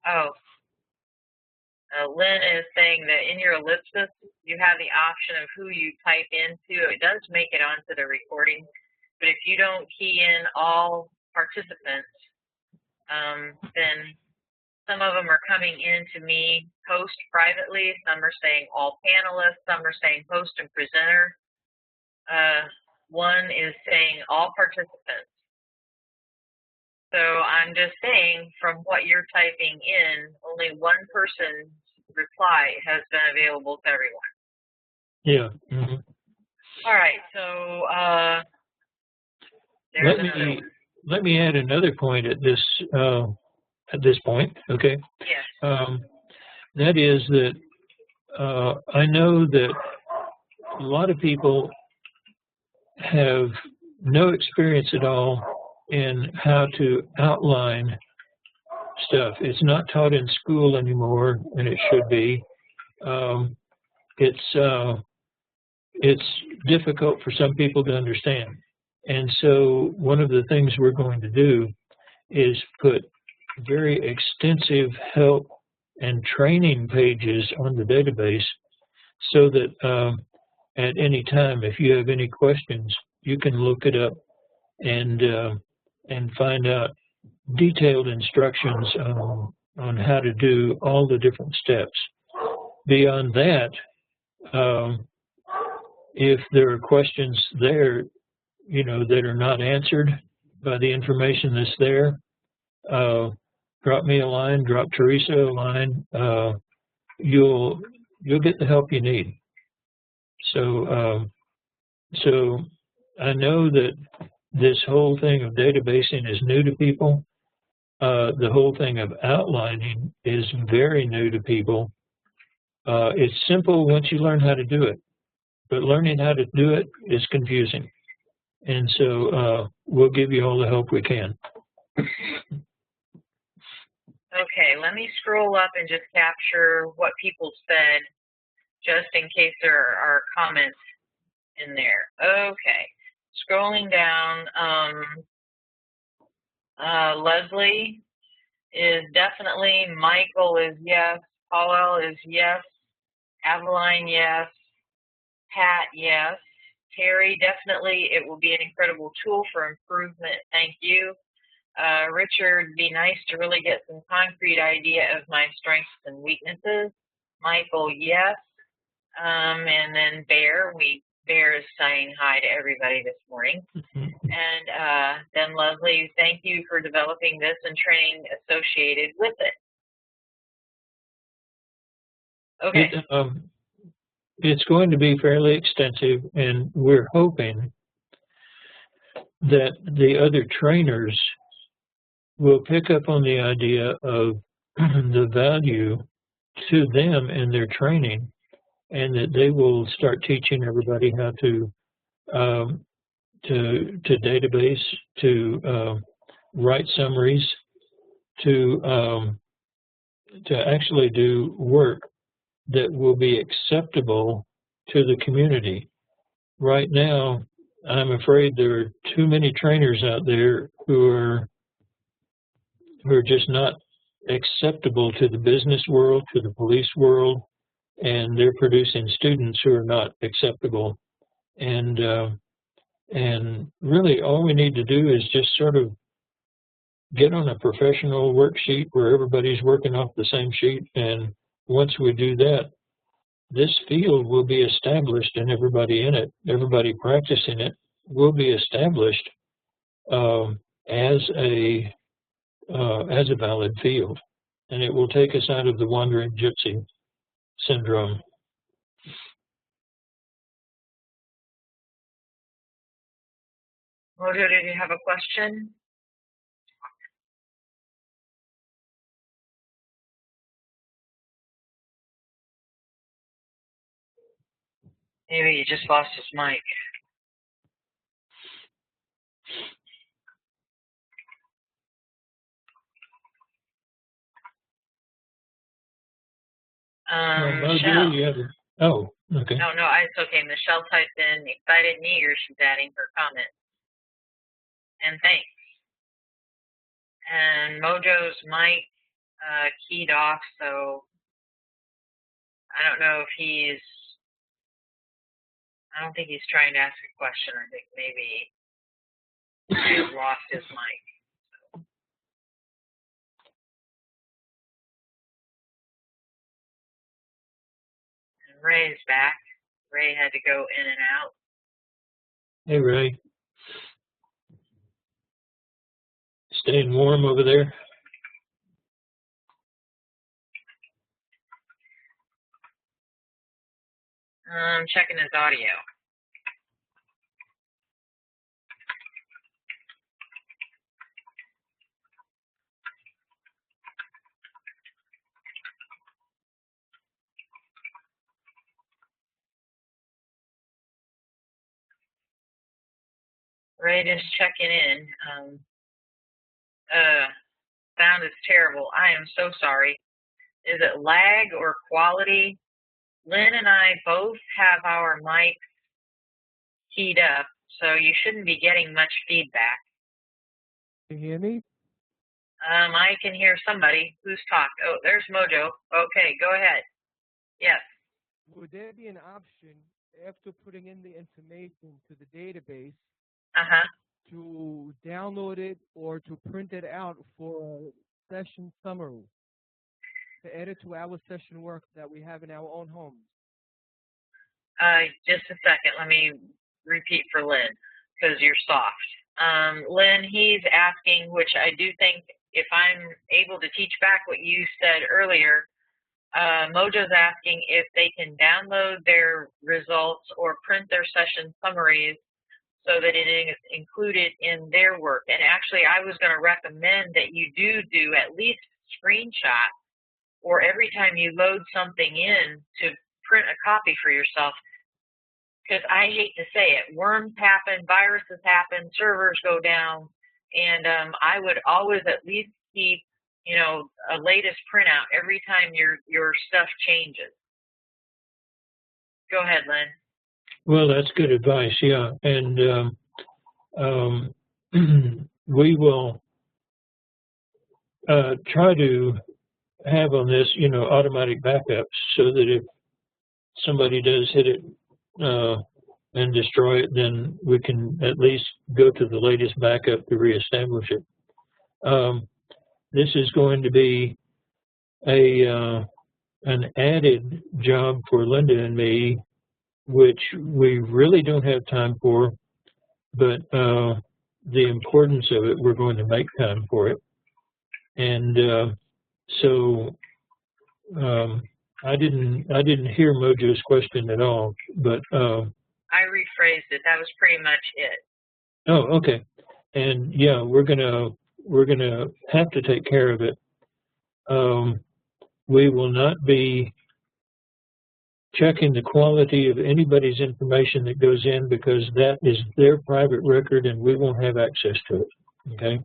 Oh, Lynn is saying that in your ellipsis, you have the option of who you type into. It does make it onto the recording, but if you don't key in all participants, then some of them are coming in to me post privately. Some are saying all panelists. Some are saying host and presenter. One is saying all participants. So I'm just saying, from what you're typing in, only one person's reply has been available to everyone. Yeah. All right. So let me add another point at this point. Okay. Yes. That is that I know that a lot of people have no experience at all in how to outline stuff. It's not taught in school anymore, and it should be. It's difficult for some people to understand. And so one of the things we're going to do is put very extensive help and training pages on the database so that at any time, if you have any questions, you can look it up and find out detailed instructions on how to do all the different steps. Beyond that, if there are questions there, you know, that are not answered by the information that's there, drop me a line, drop Teresa a line. You'll get the help you need. So I know that this whole thing of databasing is new to people. The whole thing of outlining is very new to people. It's simple once you learn how to do it, but learning how to do it is confusing. And so we'll give you all the help we can. Okay, let me scroll up and just capture what people said, just in case there are comments in there. Okay, scrolling down, Leslie is definitely, Michael is yes, Paul is yes, Aveline yes, Pat, yes. Terry, definitely it will be an incredible tool for improvement. Thank you. Richard, be nice to really get some concrete idea of my strengths and weaknesses. Michael, yes. And then Bear is saying hi to everybody this morning. And then Leslie, thank you for developing this and training associated with it. Okay. It's going to be fairly extensive, and we're hoping that the other trainers will pick up on the idea of the value to them in their training, and that they will start teaching everybody how to database, to write summaries, to actually do work that will be acceptable to the community. Right now, I'm afraid there are too many trainers out there who are just not acceptable to the business world, to the police world, and they're producing students who are not acceptable. And really, all we need to do is just sort of get on a professional worksheet where everybody's working off the same sheet. And once we do that, this field will be established, and everybody in it, everybody practicing it, will be established as a valid field, and it will take us out of the wandering gypsy syndrome. Mojo, did you have a question? Maybe he just lost his mic. Michelle. Oh, okay. No, it's okay. Michelle typed in excited and eager. She's adding her comment. And thanks. And Mojo's mic keyed off, so I don't know if I don't think he's trying to ask a question. I think maybe he has lost his mic. And Ray's back. Ray had to go in and out. Hey, Ray. Staying warm over there? Checking his audio. Ray just checking in. Sound is terrible. I am so sorry. Is it lag or quality? Lynn and I both have our mics keyed up, so you shouldn't be getting much feedback. Can you hear me? I can hear somebody who's talked. Oh, there's Mojo. Okay, go ahead. Yes. Would there be an option after putting in the information to the database to download it or to print it out for a session summary to add it to our session work that we have in our own homes? Just a second. Let me repeat for Lynn because you're soft. Lynn, he's asking, which I do think if I'm able to teach back what you said earlier, Mojo's asking if they can download their results or print their session summaries so that it is included in their work. And actually, I was going to recommend that you do at least screenshot, or every time you load something in, to print a copy for yourself. Because I hate to say it, worms happen, viruses happen, servers go down, and I would always at least keep, a latest printout every time your stuff changes. Go ahead, Lynn. Well, that's good advice, yeah. And we will try to have on this, automatic backups so that if somebody does hit it and destroy it, then we can at least go to the latest backup to reestablish it. This is going to be an added job for Linda and me, which we really don't have time for, but the importance of it, we're going to make time for it. And so I didn't hear Mojo's question at all, but I rephrased it. That was pretty much it. Oh, okay. And yeah, we're gonna have to take care of it. We will not be checking the quality of anybody's information that goes in, because that is their private record and we won't have access to it. Okay.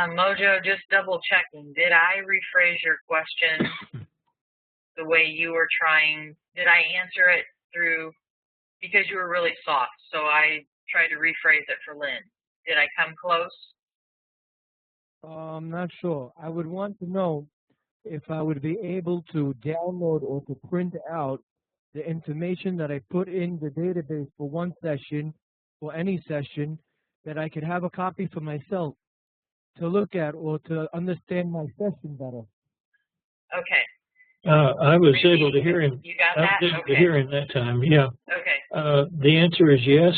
Mojo, just double checking. Did I rephrase your question the way you were trying? Did I answer it through, because you were really soft, so I tried to rephrase it for Lynn. Did I come close? I'm not sure. I would want to know if I would be able to download or to print out the information that I put in the database for one session, for any session, that I could have a copy for myself to look at or to understand my session better. Okay. I was able to hear him. You got that? I was able to hear him that time, yeah. Okay. The answer is yes.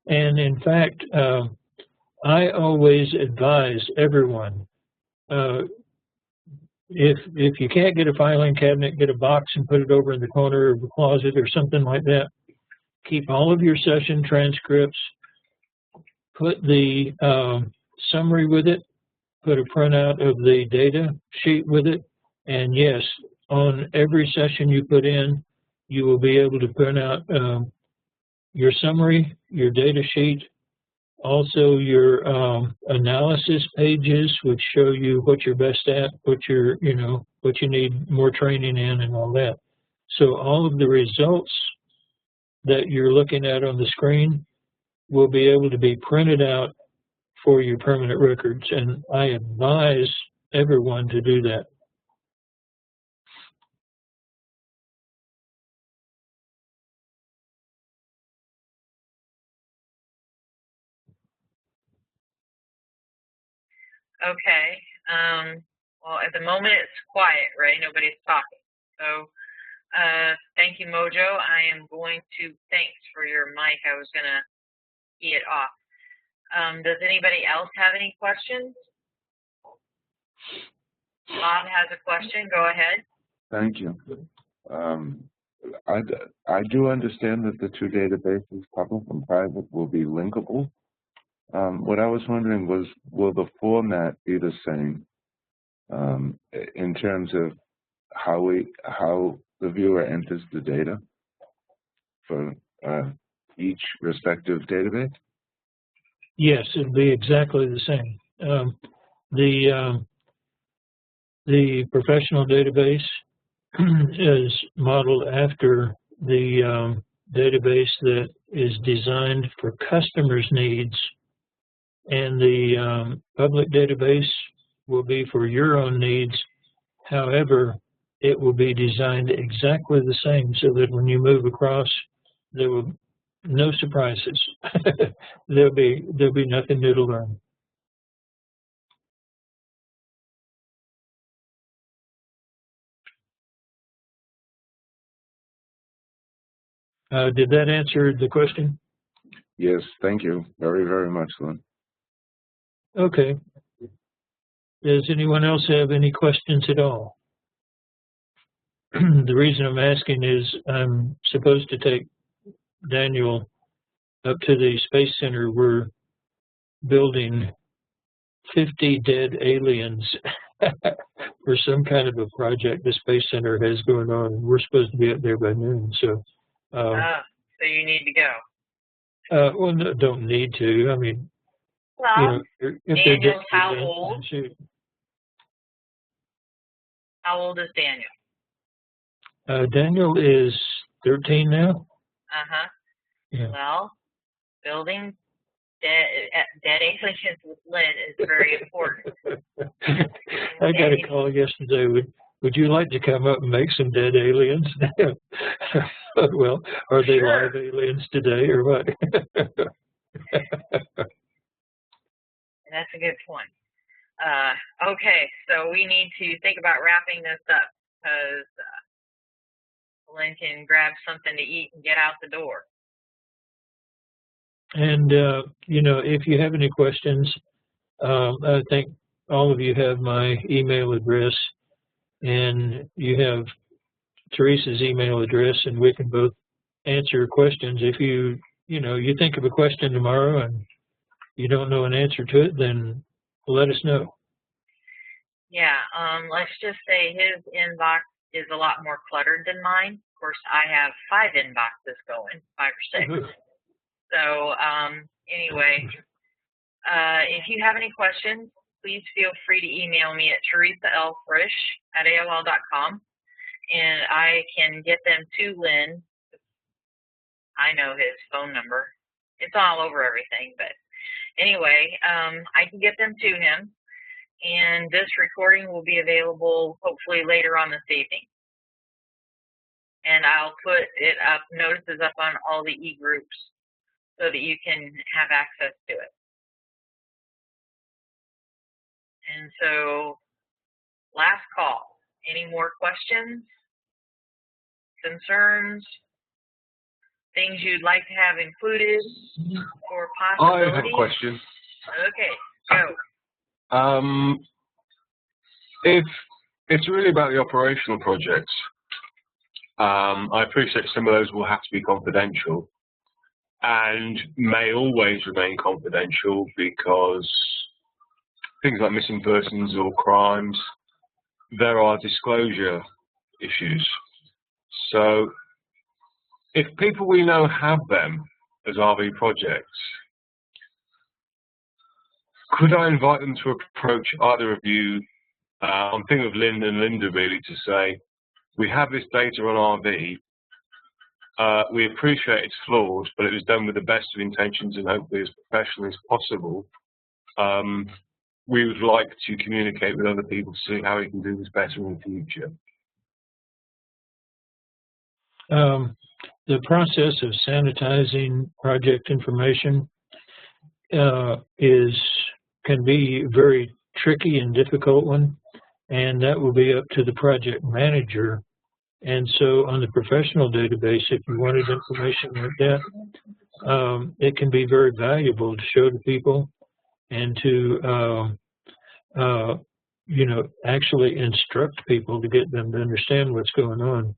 And in fact, I always advise everyone, if you can't get a filing cabinet, get a box and put it over in the corner of the closet or something like that. Keep all of your session transcripts, put the summary with it, put a printout of the data sheet with it, and yes, on every session you put in, you will be able to print out your summary, your data sheet, also your analysis pages, which show you what you're best at, what you need more training in, and all that. So all of the results that you're looking at on the screen will be able to be printed out for your permanent records, and I advise everyone to do that. Okay. Well, at the moment it's quiet, right? Nobody's talking. So thank you, Mojo. I am going to, thanks for your mic. I was going to key it off. Does anybody else have any questions? Bob has a question. Go ahead. Thank you. I do understand that the two databases, public and private, will be linkable. What I was wondering was, will the format be the same in terms of how the viewer enters the data for each respective database? Yes, it'll be exactly the same. The professional database is modeled after the database that is designed for customers' needs, and the public database will be for your own needs. However, it will be designed exactly the same so that when you move across, there will no surprises. There'll be nothing new to learn. Did that answer the question? Yes, thank you very, very much, Lynn. Okay. Does anyone else have any questions at all? The reason I'm asking is I'm supposed to take Daniel up to the Space Center. We're building 50 dead aliens for some kind of a project the Space Center has going on. We're supposed to be up there by noon, so. So you need to go. Well, no, don't need to. I mean, well, if Daniel's how old? How old is Daniel? Daniel is 13 now. Uh-huh. Yeah. Well, building dead aliens with Lynn is very important. I got a call yesterday. Would you like to come up and make some dead aliens? Well, are they live aliens today or what? That's a good point. Okay, so we need to think about wrapping this up because Lynn can grab something to eat and get out the door. And, you know, if you have any questions, I think all of you have my email address and you have Teresa's email address, and we can both answer questions. If you think of a question tomorrow and you don't know an answer to it, then let us know. Yeah, let's just say his inbox is a lot more cluttered than mine. Of course, I have 5 inboxes going, 5 or 6. So anyway, if you have any questions, please feel free to email me at teresalfrisch@aol.com, and I can get them to Lynn. I know his phone number. It's all over everything, but anyway, I can get them to him, and this recording will be available hopefully later on this evening. And I'll put it up, notices up on all the e-groups so that you can have access to it. And so, last call. Any more questions, concerns, things you'd like to have included, or possibilities? I have a question. Okay, go. If it's really about the operational projects, I appreciate some of those will have to be confidential and may always remain confidential because things like missing persons or crimes, there are disclosure issues. So if people we know have them as RV projects, could I invite them to approach either of you? I'm thinking of Lynn and Linda really, to say, we have this data on RV. We appreciate it's flawed, but it was done with the best of intentions and hopefully as professionally as possible. We would like to communicate with other people to see how we can do this better in the future. The process of sanitizing project information can be a very tricky and difficult one, and that will be up to the project manager. And so on the professional database, if you wanted information like that, it can be very valuable to show to people and to actually instruct people to get them to understand what's going on.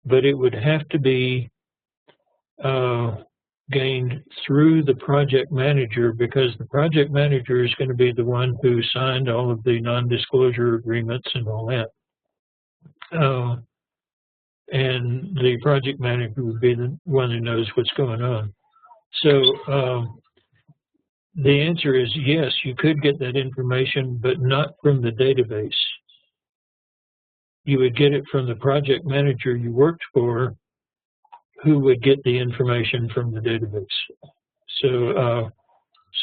But it would have to be gained through the project manager, because the project manager is going to be the one who signed all of the non-disclosure agreements and all that. And the project manager would be the one who knows what's going on. So the answer is yes, you could get that information, but not from the database. You would get it from the project manager you worked for, who would get the information from the database.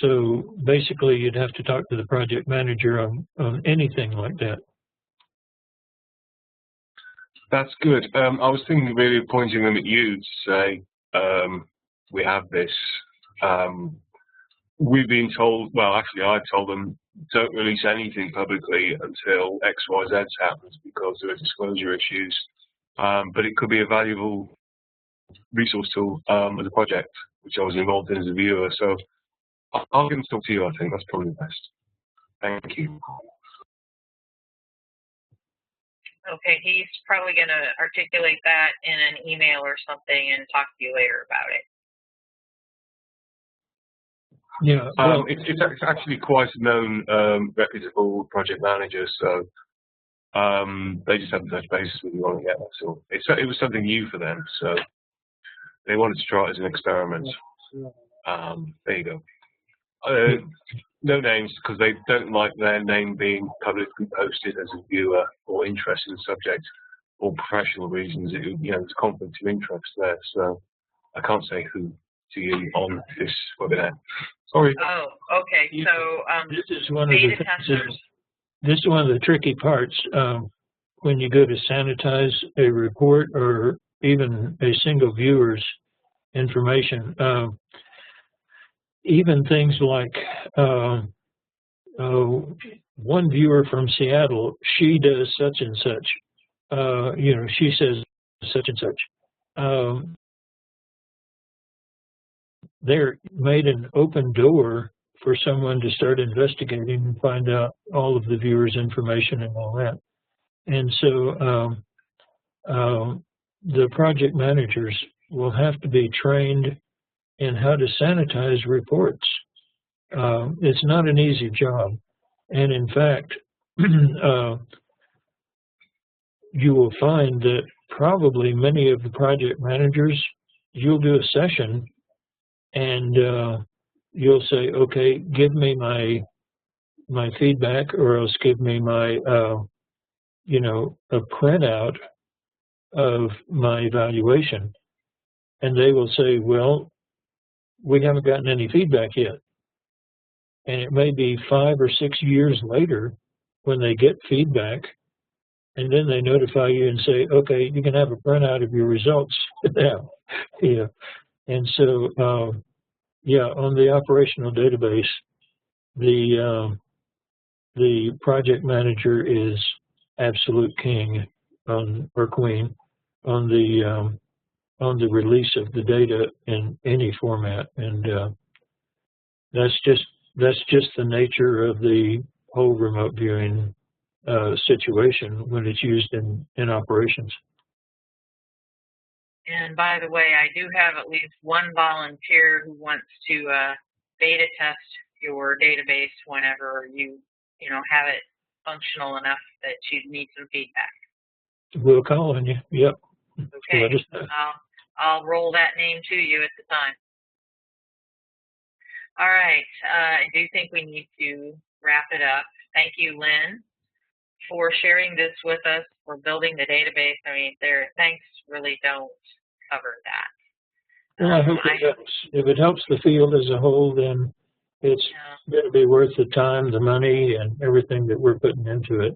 So basically, you'd have to talk to the project manager on anything like that. That's good. I was thinking really of pointing them at you to say, we have this. We've been told, well, actually, I told them, don't release anything publicly until XYZ happens because there are disclosure issues. But it could be a valuable resource tool as a project, which I was involved in as a viewer. So I'll get them to talk to you, I think. That's probably the best. Thank you. Okay, he's probably going to articulate that in an email or something and talk to you later about it. Yeah, well, it's actually quite a known reputable project manager, so they just haven't touched bases with you on it yet. So it was something new for them, so they wanted to try it as an experiment. There you go. No names, because they don't like their name being publicly posted as a viewer or interested in the subject, or professional reasons. There's conflict of interest there, so I can't say who. to you on this webinar. Sorry. Oh, okay. So this is one of beta the testers. This is one of the tricky parts when you go to sanitize a report or even a single viewer's information. Even things like one viewer from Seattle, she does such and such. She says such and such. They're made an open door for someone to start investigating and find out all of the viewer's information and all that. And so the project managers will have to be trained in how to sanitize reports. It's not an easy job. And in fact, you will find that probably many of the project managers, you'll do a session and you'll say, okay, give me my feedback, or else give me my, a printout of my evaluation. And they will say, well, we haven't gotten any feedback yet. And it may be 5 or 6 years later when they get feedback, and then they notify you and say, okay, you can have a printout of your results now. Yeah. And so, on the operational database, the project manager is absolute king or queen on the release of the data in any format, and that's just the nature of the whole remote viewing situation when it's used in operations. And by the way, I do have at least one volunteer who wants to beta test your database whenever you have it functional enough that you need some feedback. We'll call on you. Yep. Okay. I'll roll that name to you at the time. All right. I do think we need to wrap it up. Thank you, Lynn, for sharing this with us, for building the database. I mean, thanks really don't cover that. Well, I hope it helps. If it helps the field as a whole, then it's going to be worth the time, the money, and everything that we're putting into it.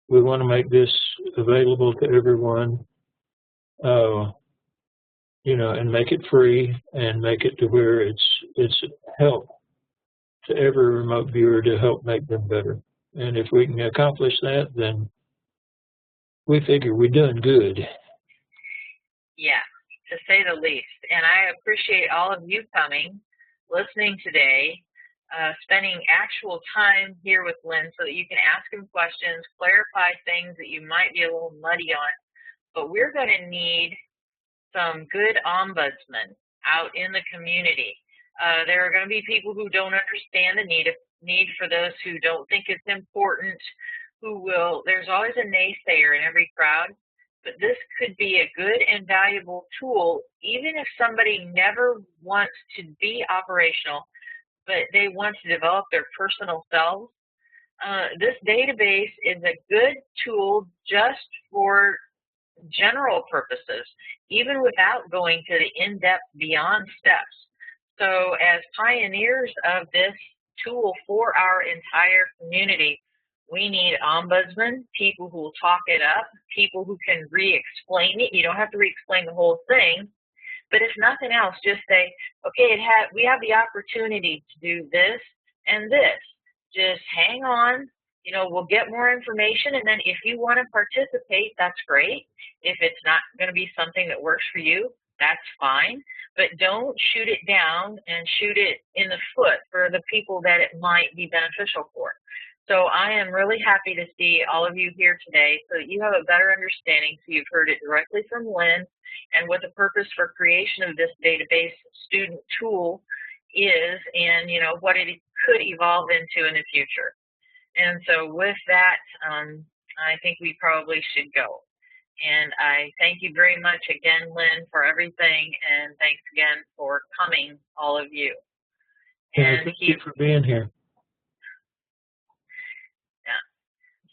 We want to make this available to everyone, and make it free and make it to where it's help to every remote viewer to help make them better. And if we can accomplish that, then we figure we're doing good. Yeah, to say the least. And I appreciate all of you coming, listening today, spending actual time here with Lynn so that you can ask him questions, clarify things that you might be a little muddy on. But we're going to need some good ombudsmen out in the community. There are going to be people who don't understand the need for this, who don't think it's important, there's always a naysayer in every crowd, but this could be a good and valuable tool, even if somebody never wants to be operational, but they want to develop their personal selves. This database is a good tool just for general purposes, even without going to the in-depth beyond steps. So as pioneers of this tool for our entire community, we need ombudsmen, people who will talk it up, people who can re-explain it. You don't have to re-explain the whole thing, but if nothing else, just say, okay, we have the opportunity to do this and this. Just hang on. We'll get more information, and then if you want to participate, that's great. If it's not going to be something that works for you, that's fine. But don't shoot it down and shoot it in the foot for the people that it might be beneficial for. So I am really happy to see all of you here today so that you have a better understanding, so you've heard it directly from Lynn, and what the purpose for creation of this database student tool is, and what it could evolve into in the future. And so with that, I think we probably should go. And I thank you very much again, Lynn, for everything, and thanks again for coming, all of you. And thank you for being here. Yeah.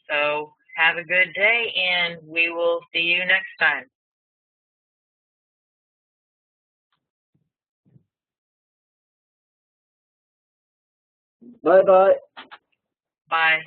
So have a good day, and we will see you next time. Bye-bye. Bye.